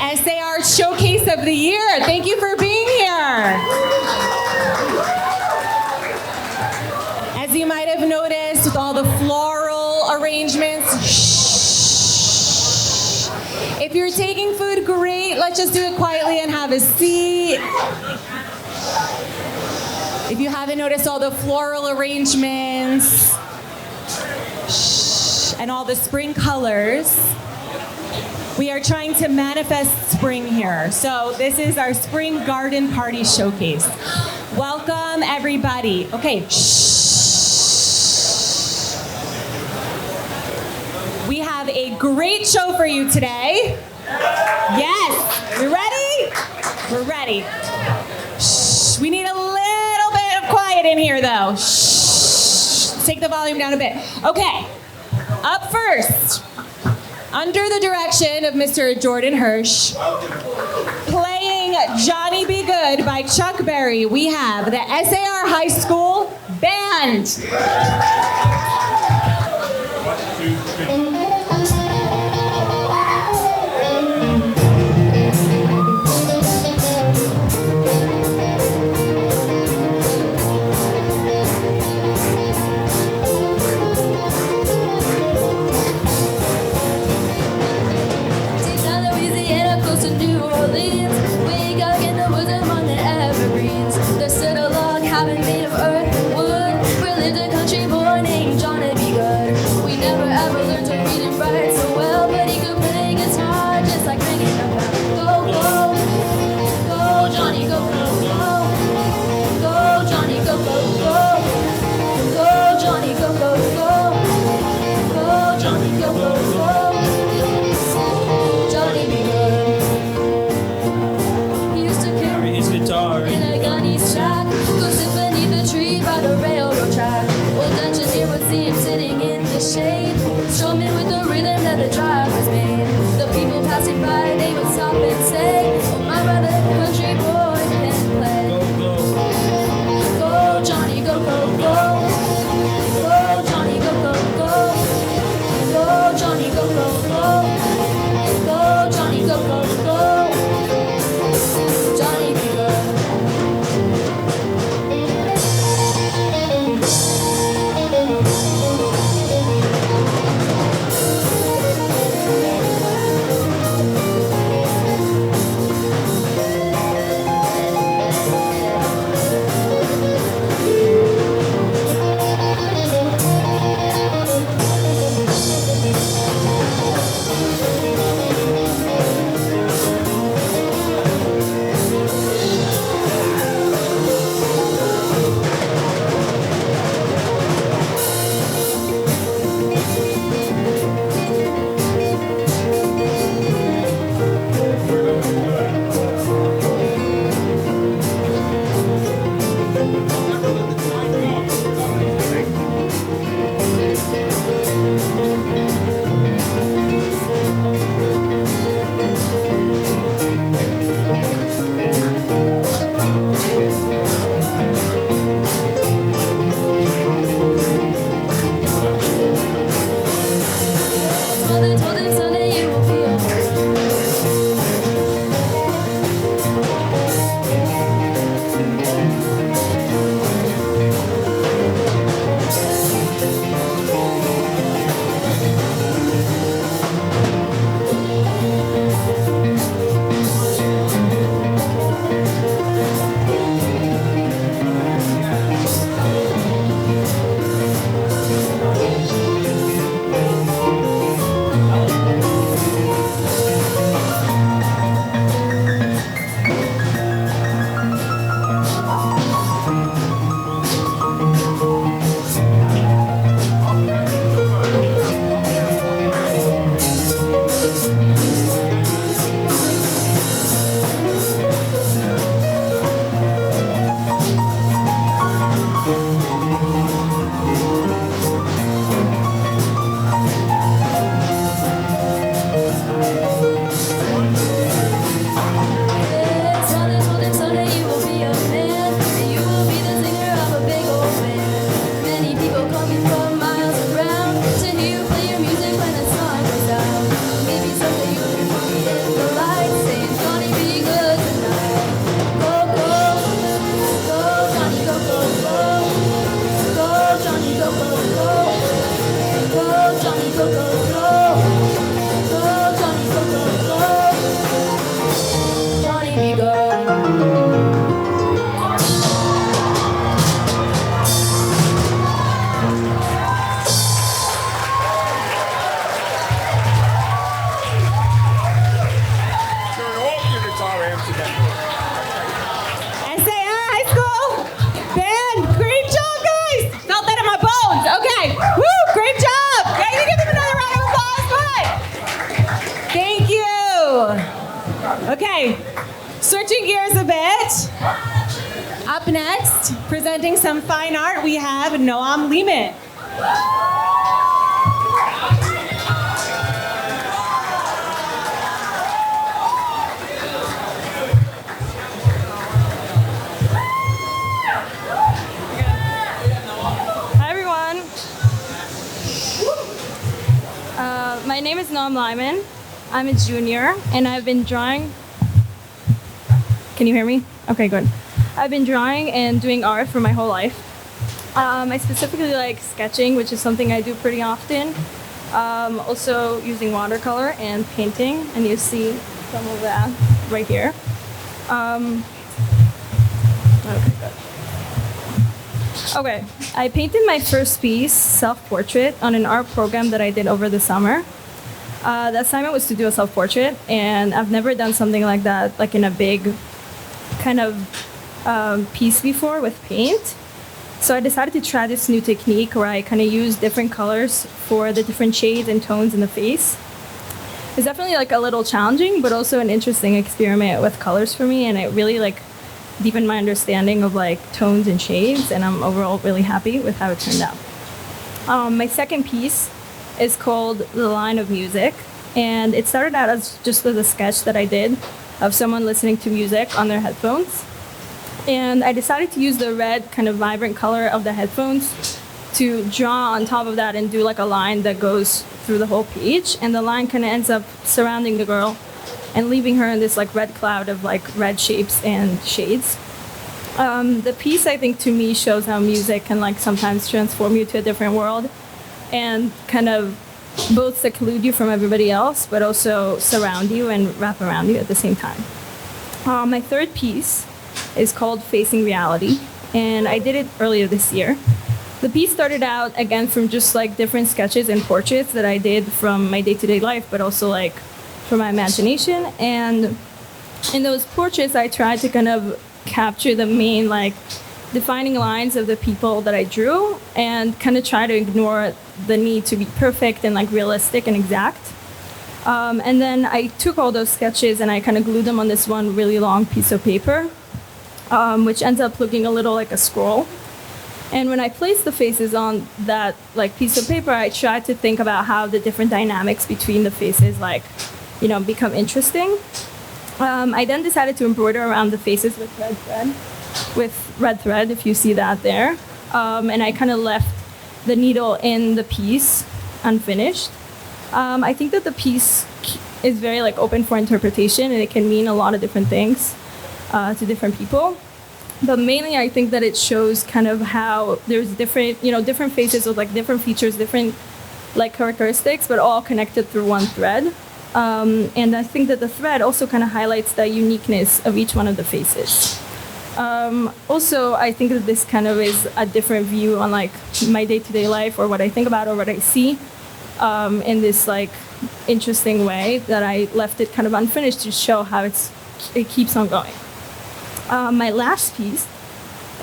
SARts Showcase of the Year. Thank you for being here. As you might have noticed with all the floral arrangements, if you're taking food, great. Let's just do it quietly and have a seat. If you haven't noticed all the floral arrangements and all the spring colors, we are trying to manifest spring here. So this is our spring garden party showcase. Welcome, everybody. Okay, we have a great show for you today. Yes, we ready? We're ready. We need a little bit of quiet in here, though. Take the volume down a bit. Okay, up first, under the direction of Mr. Jordan Hirsch, playing Johnny Be Good by Chuck Berry, we have the SAR High School Band. Made of earth, wood, we lived a country boy named John. Okay, switching gears a bit. Up next, presenting some fine art, we have Noam Lehman. Hi everyone. My name is Noam Lyman. I'm a junior and I've been drawing. Can you hear me? Okay, good. I've been drawing and doing art for my whole life. I specifically like sketching, which is something I do pretty often. Also using watercolor and painting, and you see some of that right here. Okay, good. Okay, I painted my first piece, self-portrait, on an art program that I did over the summer. The assignment was to do a self-portrait, and I've never done something like that, like in a big kind of piece before with paint. So I decided to try this new technique where I kind of use different colors for the different shades and tones in the face. It's definitely like a little challenging, but also an interesting experiment with colors for me, and it really like deepened my understanding of like tones and shades, and I'm overall really happy with how it turned out. My second piece is called The Line of Music, and it started out as just as a sketch that I did of someone listening to music on their headphones. And I decided to use the red kind of vibrant color of the headphones to draw on top of that and do like a line that goes through the whole page, and the line kind of ends up surrounding the girl and leaving her in this like red cloud of like red shapes and shades. The piece, I think, to me shows how music can like sometimes transform you to a different world and kind of both seclude you from everybody else, but also surround you and wrap around you at the same time. My third piece is called Facing Reality, and I did it earlier this year. The piece started out again from just like different sketches and portraits that I did from my day-to-day life, but also like from my imagination. And in those portraits, I tried to kind of capture the main like defining lines of the people that I drew and kind of try to ignore the need to be perfect and like realistic and exact. And then I took all those sketches and I kind of glued them on this one really long piece of paper, which ends up looking a little like a scroll. And when I placed the faces on that like piece of paper, I tried to think about how the different dynamics between the faces like, you know, become interesting. I then decided to embroider around the faces with red thread, if you see that there. And I kind of left the needle in the piece unfinished. I think that the piece is very like open for interpretation, and it can mean a lot of different things to different people. But mainly, I think that it shows kind of how there's different, you know, different faces with like different features, different like characteristics, but all connected through one thread. And I think that the thread also kind of highlights the uniqueness of each one of the faces. Also, I think that this kind of is a different view on like my day-to-day life or what I think about or what I see in this like interesting way that I left it kind of unfinished to show how it keeps on going. My last piece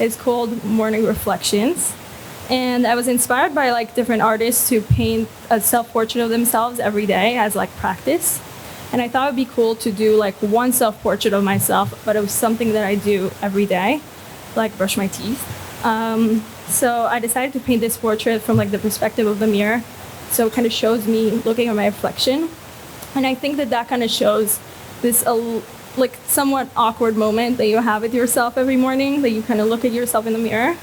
is called Morning Reflections. And I was inspired by like different artists to paint a self-portrait of themselves every day as like practice. And I thought it would be cool to do like one self-portrait of myself, but it was something that I do every day, like brush my teeth. So I decided to paint this portrait from like the perspective of the mirror. So it kind of shows me looking at my reflection. And I think that that kind of shows this like somewhat awkward moment that you have with yourself every morning, that you kind of look at yourself in the mirror.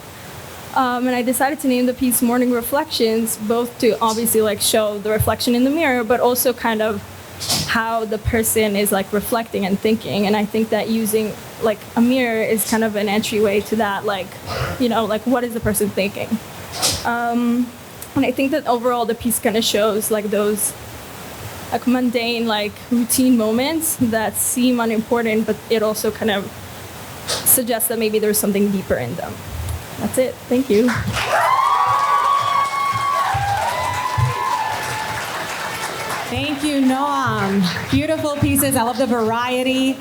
And I decided to name the piece Morning Reflections, both to obviously like show the reflection in the mirror, but also kind of how the person is like reflecting and thinking. And I think that using like a mirror is kind of an entryway to that, like, you know, like what is the person thinking? And I think that overall the piece kind of shows like those like mundane, like routine moments that seem unimportant, but it also kind of suggests that maybe there's something deeper in them. That's it. Thank you. Thank you, Noam. Beautiful pieces. I love the variety.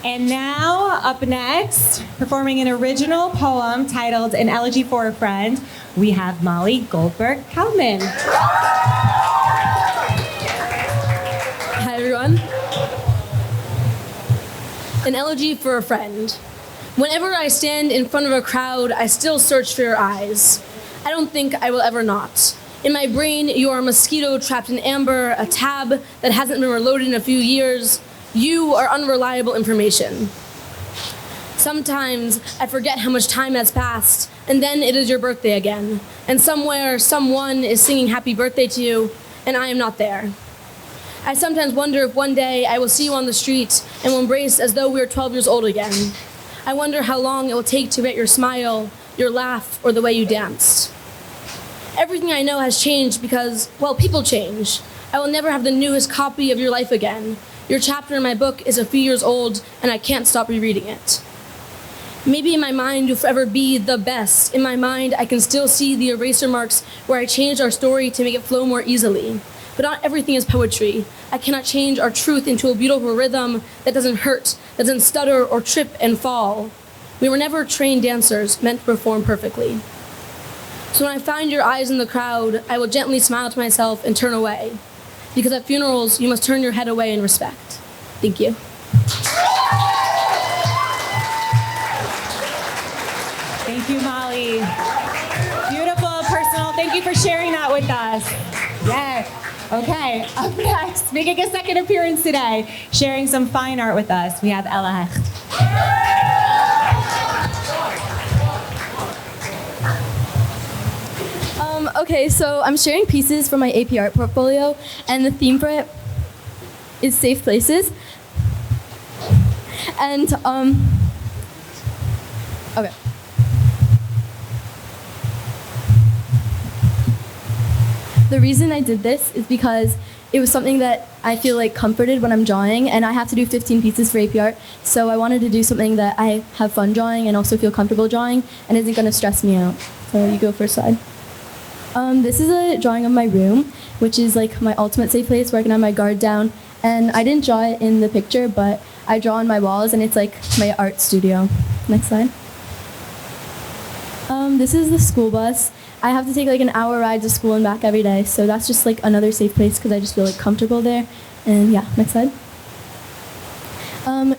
And now, up next, performing an original poem titled An Elegy for a Friend, we have Molly Goldberg-Kalman. Hi, everyone. An elegy for a friend. Whenever I stand in front of a crowd, I still search for your eyes. I don't think I will ever not. In my brain, you are a mosquito trapped in amber, a tab that hasn't been reloaded in a few years. You are unreliable information. Sometimes I forget how much time has passed, and then it is your birthday again. And somewhere, someone is singing happy birthday to you, and I am not there. I sometimes wonder if one day I will see you on the street and will embrace as though we were 12 years old again. I wonder how long it will take to get your smile, your laugh, or the way you danced. Everything I know has changed because, well, people change. I will never have the newest copy of your life again. Your chapter in my book is a few years old, and I can't stop rereading it. Maybe in my mind you'll forever be the best. In my mind, I can still see the eraser marks where I changed our story to make it flow more easily. But not everything is poetry. I cannot change our truth into a beautiful rhythm that doesn't hurt, that doesn't stutter or trip and fall. We were never trained dancers meant to perform perfectly. So when I find your eyes in the crowd, I will gently smile to myself and turn away. Because at funerals, you must turn your head away in respect. Thank you. Thank you, Molly. Beautiful, personal. Thank you for sharing that with us. Yes. Okay, up next, making a second appearance today, sharing some fine art with us, we have Ella Hecht. Okay, so I'm sharing pieces from my AP art portfolio, and the theme for it is safe places. And, okay. The reason I did this is because it was something that I feel like comforted when I'm drawing, and I have to do 15 pieces for AP art, so I wanted to do something that I have fun drawing and also feel comfortable drawing and isn't going to stress me out. So you go first slide. This is a drawing of my room, which is like my ultimate safe place where I can have my guard down, and I didn't draw it in the picture, but I draw on my walls, and it's like my art studio. Next slide. This is the school bus. I have to take like an hour ride to school and back every day, so that's just like another safe place because I just feel like comfortable there. And yeah, next slide.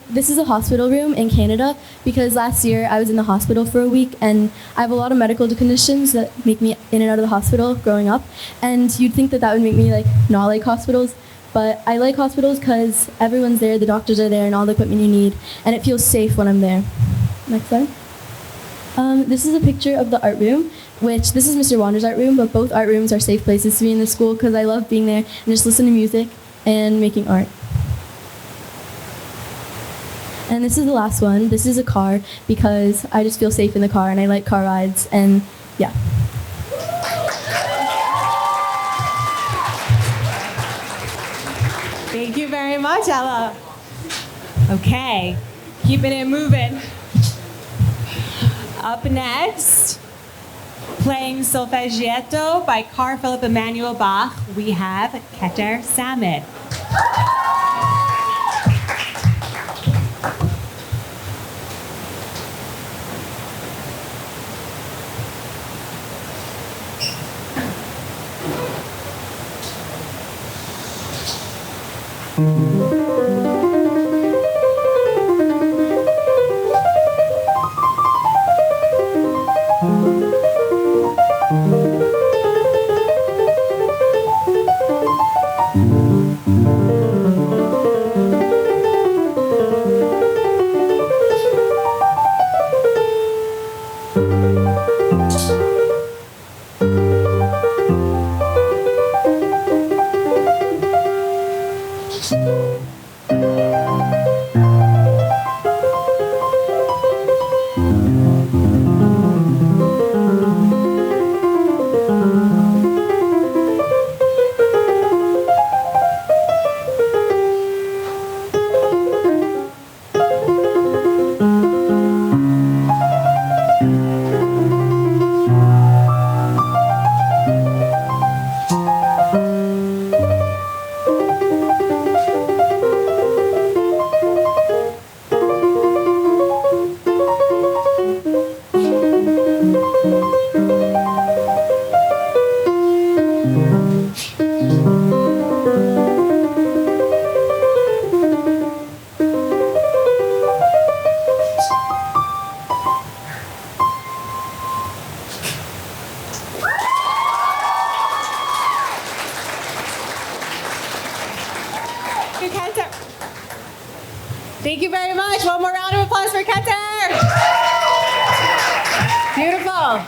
This is a hospital room in Canada because last year I was in the hospital for a week, and I have a lot of medical conditions that make me in and out of the hospital growing up. And you'd think that that would make me like not like hospitals, but I like hospitals because everyone's there, the doctors are there, and all the equipment you need, and it feels safe when I'm there. Next slide. This is a picture of the art room, which this is Mr. Wander's art room, but both art rooms are safe places to be in the school because I love being there and just listening to music and making art. And this is the last one. This is a car because I just feel safe in the car and I like car rides, and yeah. Thank you very much, Ella. Okay, keeping it moving. Up next, playing Solfeggietto by Carl Philipp Emanuel Bach, we have Keter Samit. Thank you very much. One more round of applause for Keter. Beautiful.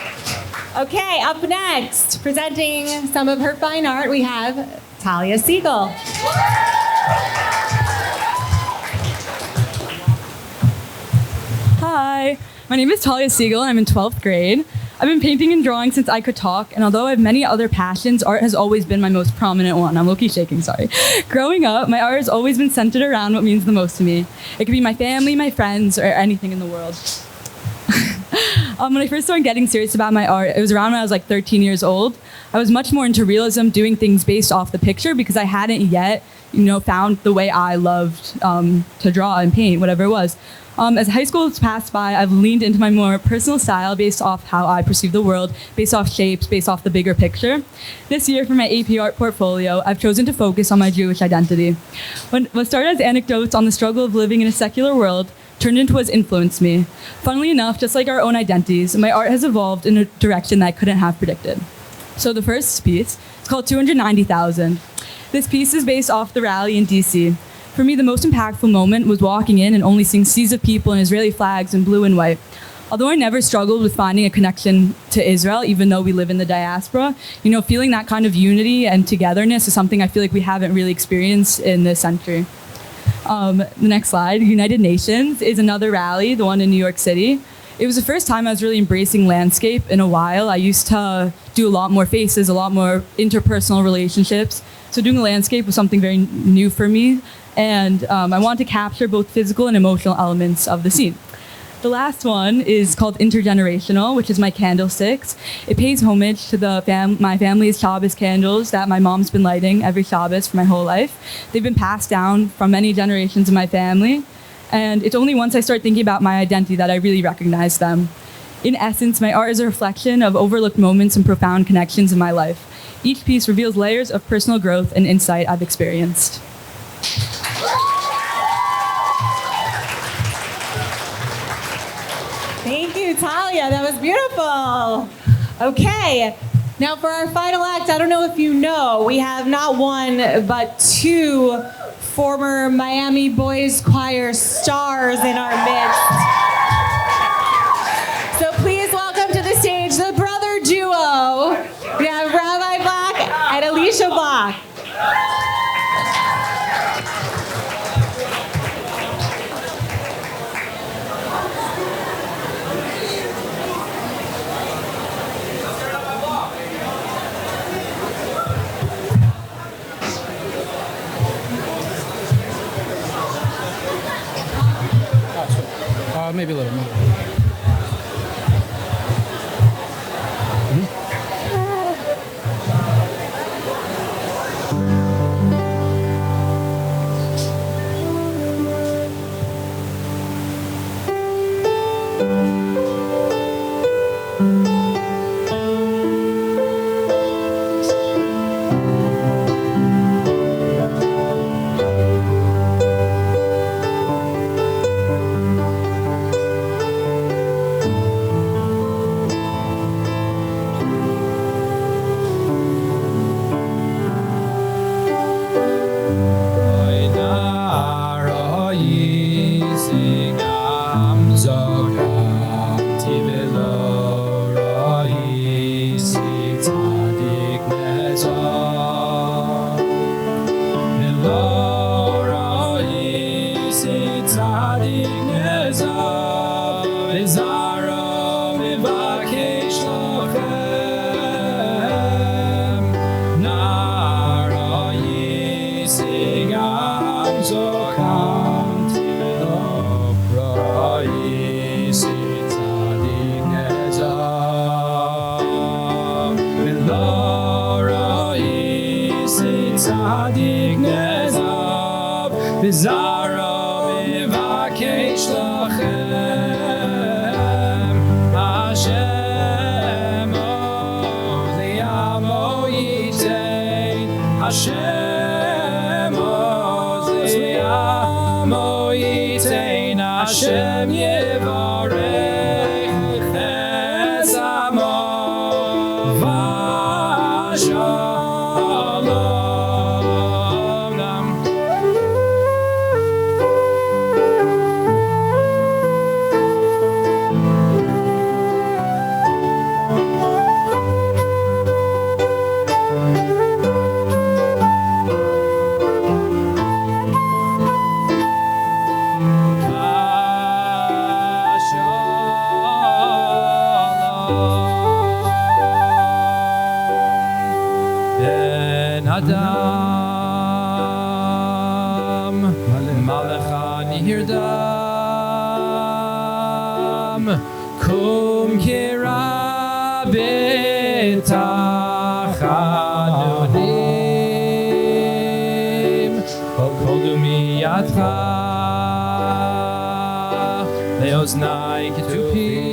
Okay, up next, presenting some of her fine art, we have Talia Siegel. Hi, my name is Talia Siegel and I'm in 12th grade. I've been painting and drawing since I could talk, and although I have many other passions, art has always been my most prominent one. I'm low-key shaking, sorry. Growing up, my art has always been centered around what means the most to me. It could be my family, my friends, or anything in the world. When I first started getting serious about my art, it was around when I was like 13 years old. I was much more into realism, doing things based off the picture because I hadn't yet, found the way I loved to draw and paint, whatever it was. As high school has passed by, I've leaned into my more personal style based off how I perceive the world, based off shapes, based off the bigger picture. This year for my AP Art portfolio, I've chosen to focus on my Jewish identity. What started as anecdotes on the struggle of living in a secular world turned into what's influenced me. Funnily enough, just like our own identities, my art has evolved in a direction that I couldn't have predicted. So the first piece is called 290,000. This piece is based off the rally in DC. For me, the most impactful moment was walking in and only seeing seas of people and Israeli flags in blue and white. Although I never struggled with finding a connection to Israel, even though we live in the diaspora, feeling that kind of unity and togetherness is something I feel like we haven't really experienced in this century. The next slide, United Nations, is another rally, the one in New York City. It was the first time I was really embracing landscape in a while. I used to do a lot more faces, a lot more interpersonal relationships. So doing a landscape was something very new for me. And I wanted to capture both physical and emotional elements of the scene. The last one is called Intergenerational, which is my candlesticks. It pays homage to my family's Shabbos candles that my mom's been lighting every Shabbos for my whole life. They've been passed down from many generations of my family. And it's only once I start thinking about my identity that I really recognize them. In essence, my art is a reflection of overlooked moments and profound connections in my life. Each piece reveals layers of personal growth and insight I've experienced. Thank you, Talia. That was beautiful. Okay, now for our final act, I don't know if you know, we have not one, but two former Miami Boys Choir stars in our midst. So please welcome to the stage the brother duo. We have Rabbi Black and Alicia Black. Maybe a little. nirdam kum kira betachanurim kol dumiyatcha leoznai ketupim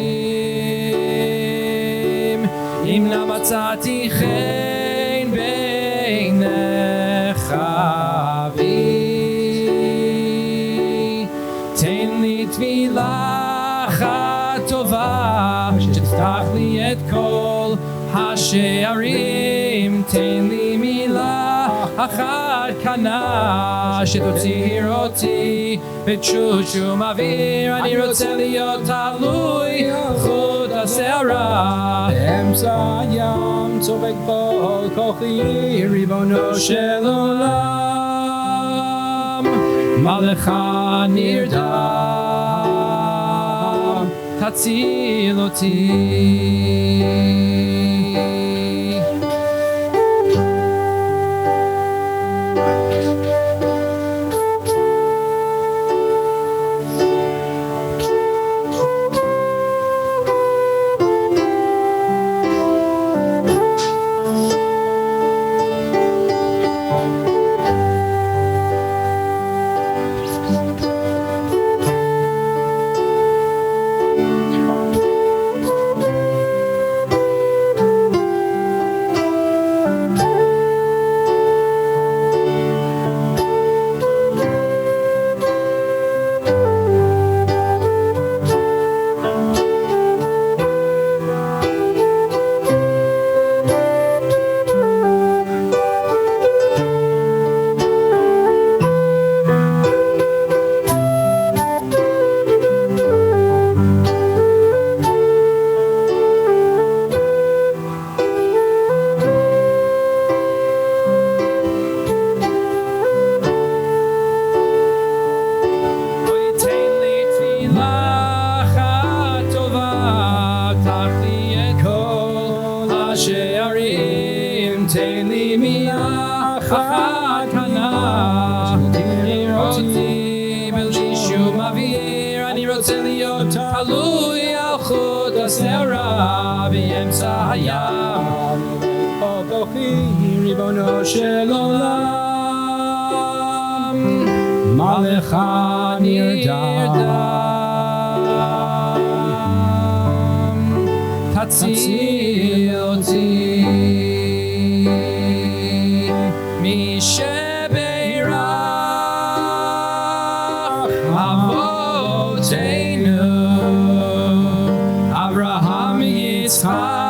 im namatzati chen beinechavi ten li tvilah tova שתפתח לי את כל השערים תן לי מילה אחת קנה שתוציא אותי בתשושום אוויר אני רוצה להיות תלוי חוט השערה באמצע הים צובק כל כוחי ריבונו של עולם מה לך נרדם תציל אותי ריבונו של עולם מה לך נרדם תציל אותי מי שבירך אבותינו אברהם יצחק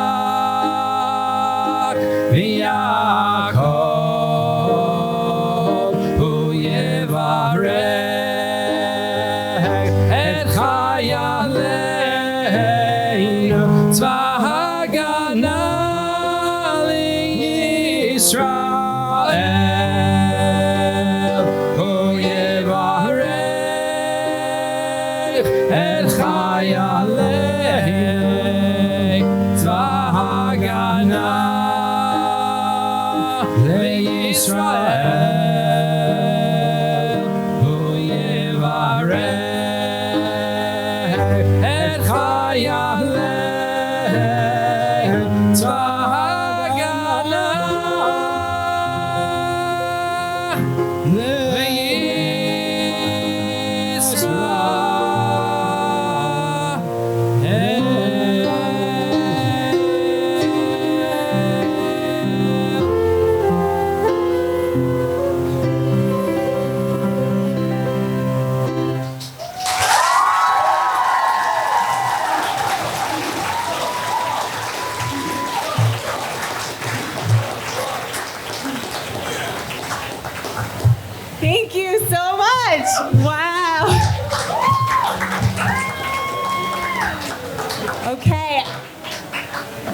Thank you so much. Wow. Okay.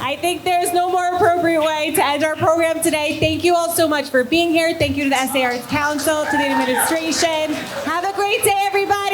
I think there's no more appropriate way to end our program today. Thank you all so much for being here. Thank you to the SARts Council, to the administration. Have a great day, everybody.